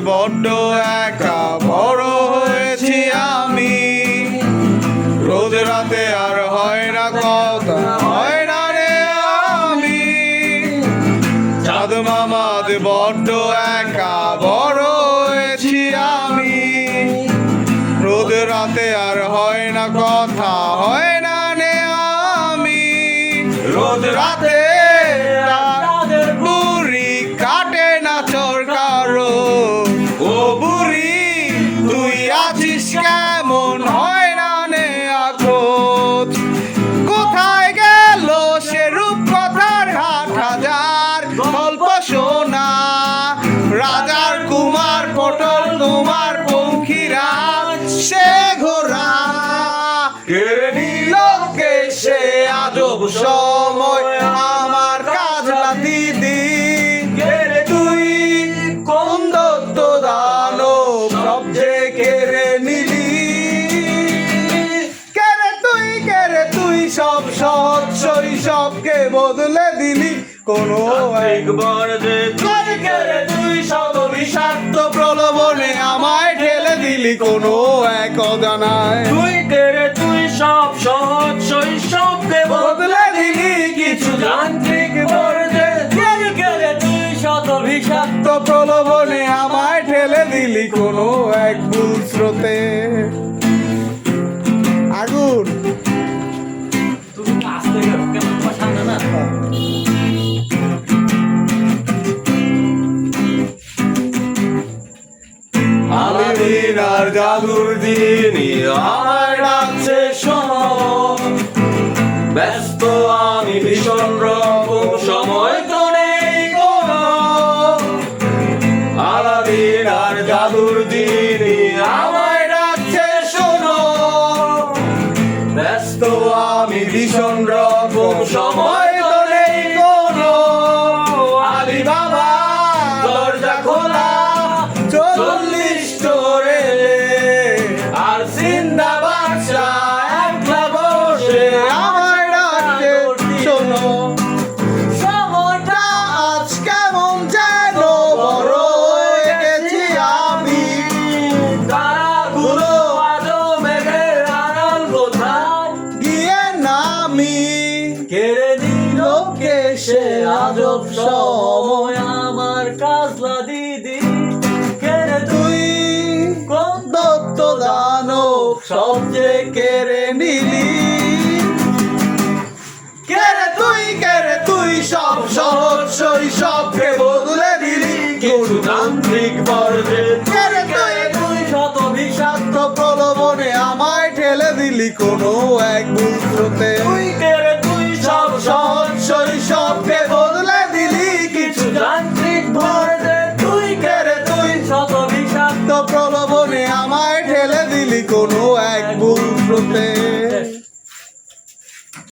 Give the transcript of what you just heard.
বড্ড একা বড় হয়েছি আমি। রোজ রাতে আর হয় না কথা, হয় না রে আমি। চাঁদ মামাদ বড্ড একা বড় হয়েছি আমি। রোজ রাতে আর হয় না কথা, হয় না রে আমি। রোজ রাতে বুড়ি কাটে না চরকারো। ও বুড়ি তুই আছিস কেমন, হয় না নে আখোঁজ। কোথায় গেল সে রূপকথার হাট হাজার গল্প শোনা। রাজার কুমার পটল কুমার পঙ্খিরা সে ঘোরা। কেড়ে নিল কে সে আজব সময় আমার কাজলা দিদি। কেড়ে তুই কোন দত্ত দানব সব যে কেড়ে নিলি। কেড়ে তুই সব সৎ শৈশবকে বদলে দিলি। কোনো একবার যে কেড়ে তুই সব বিষাক্ত প্রলোভনে আমায় ঠেলে দিলি। কোনো এক অজানায় তুই সব সহজ শৈশবকে বদলে দিলি কিছু যান্ত্রিক বর্জে। তুই শত বিষাক্ত তো প্রলোভনে আমায় ঠেলে দিলি কোনো এক ভুল স্রোতে। আগুন তুমি আসতে গেলো কেমন তোমার সামনে না। আলাদিন আর জাদুর দিনই আমায় ডাকছে শোনো। ব্যস্ত আমি ভীষণ রকম সময় তো নেই কোনো। আলাদিন আর জাদুর দিনই আমায় ডাকছে শোনো। ব্যস্ত আমি ভীষণ রকম সময় তো নেই কোনো। আলি বাবা দরজা খোলা 40 স্টোরে। আর সিন্দা বাদশা একলা বসে আমায় ডাকছে শোনো। সময়টা আজ কেমন যেন বড় হয়ে গেছি আমি। তারাগুলো আজও মেঘের আড়াল কোথায় গিয়ে নামি। কেড়ে নিল কে সে আজব সময় আমার কাজলা দিদি। কেড়ে তুই কোন দত্ত দানব সব যে কেড়ে নিলি। কেড়ে তুই সব সহজ শৈশবকে বদলে দিলি কিছু যান্ত্রিক বর্জে। কেড়ে তুই শত বিষাক্ত তো প্রলোভনে আমায় ঠেলে দিলি কোনো এক ভুল স্রোতে। তুই সব সহজ শৈশবকে